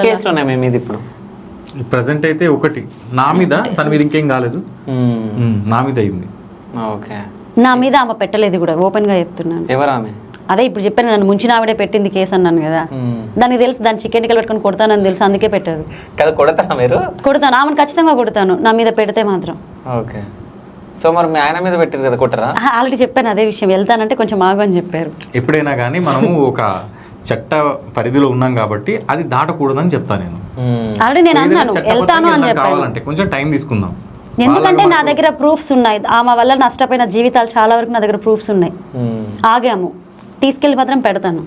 కేసులు ఉన్నాయి మేము ఇది ఇప్పుడు ప్రజెంట్ అయితే ఒకటి నా మీద, తన మీద ఇంకేం కాలేదు, నా మీద అయింది. ఓకే. నా మీద ఆమె పెట్టలేదు కూడా, ఓపెన్ గా చెప్తున్నాను. ఎవరు ఆమె? అదే ఇప్పుడు చెప్పాను, నన్ను ముంచిన ఆవిడే పెట్టింది కేసు అన్నాను కదా, దానికి తెలుసు, దాని చికెన్ టికెట్ పెట్టుకొని కొడతానని తెలుసు, అందుకే పెట్టదు. కదా కొడతారా మీరు? కొడతాను, ఆమెను ఖచ్చితంగా కొడతాను నా మీద పెడితే మాత్రం. ఓకే. సో మరి మీ ఆయన మీద పెట్టారు కదా, కొట్టరా? ఆల్రెడీ చెప్పాను అదే విషయం, వెళ్తానంటే కొంచెం ఆగు అని చెప్పారు. ఎప్పుడైనా కానీ మనము ఒక చట్ట పరిధిలో ఉన్నాం కాబట్టి అది దాటకూడదని చెప్తాను నేను. ఆల్రెడీ నేను అన్నాను వెళ్తాను అని చెప్పాను. కావాలంటే కొంచెం టైం తీసుకుందాం, ఎందుకంటే నా దగ్గర ప్రూఫ్స్ ఉన్నాయి, ఆమె వల్ల నష్టపోయిన జీవితాలు చాలా వరకు నా దగ్గర ప్రూఫ్స్ ఉన్నాయి. ఆగాము, తీసుకెళ్ళి మాత్రం పెడతాను.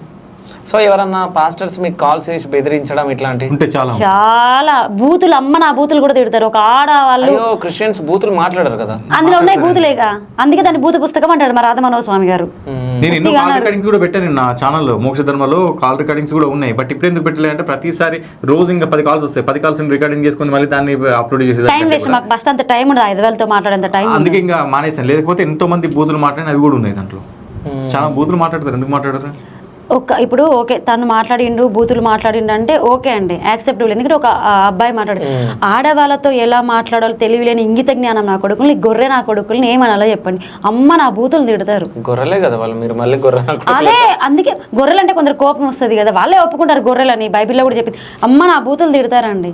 సో ఎవరన్నా పాస్టర్స్ మీకు కాల్ చేసి బెదిరించడం ఇట్లాంటివి ఉంటే చాలా బూతులు, అమ్మ నా బూతులు కూడా తిడతారు. ఒక ఆడవాళ్ళు క్రిస్టియన్స్ బూతులు మాట్లాడారు కదా, అందులో ఉన్నాయి బూతులేగా, అందుకే దాన్ని బూతు పుస్తకం అంటాడు మా రాధమనోహర్ స్వామి గారు. నేను ఎన్నో కాల్ రికార్డింగ్స్ కూడా పెట్టాను నా ఛానల్లో, మోక్ష ధర్మలో కాల్ రికార్డింగ్స్ కూడా ఉన్నాయి. బట్ ఇప్పుడు ఎందుకు పెట్టలేదు అంటే ప్రతిసారి రోజు ఇంకా 10 కాల్స్ వస్తాయి, 10 కాల్స్ రికార్డింగ్ చేసుకుని మళ్ళీ దాన్ని అప్లోడ్ చేసి టైం వేస్ట్. మాకు ఫస్ట్ అంత టైం ఉండదు, 5 వేలతో మాట్లాడేంత టైం. అందుకే ఇంకా మానేసాను. లేకపోతే ఎంతో మంది బూతులు మాట్లాడిన అవి కూడా ఉన్నాయి దాంట్లో. చాలా బూతులు మాట్లాడతారు, ఎందుకు మాట్లాడరు? ఇప్పుడు ఓకే తను మాట్లాడిండు, బూతులు మాట్లాడిండు అంటే ఓకే అండి, యాక్సెప్టబుల్. ఎందుకంటే ఒక అబ్బాయి మాట్లాడు, ఆడవాళ్ళతో ఎలా మాట్లాడాలో తెలియలేని ఇంగిత జ్ఞానం నా కొడుకుల్ని, గొర్రె నా కొడుకుల్ని ఏమనాలో చెప్పండి. అమ్మ నా బూతులు తిడతారు. గొర్రెలే కదా వాళ్ళు, మీరు మళ్ళీ గొర్రె. అదే అందుకే గొర్రెలు అంటే కొందరు కోపం వస్తుంది కదా, వాళ్ళే ఒప్పుకుంటారు గొర్రెలని. బైబిల్లో కూడా చెప్పింది, అమ్మ నా బూతులు తిడతారండి.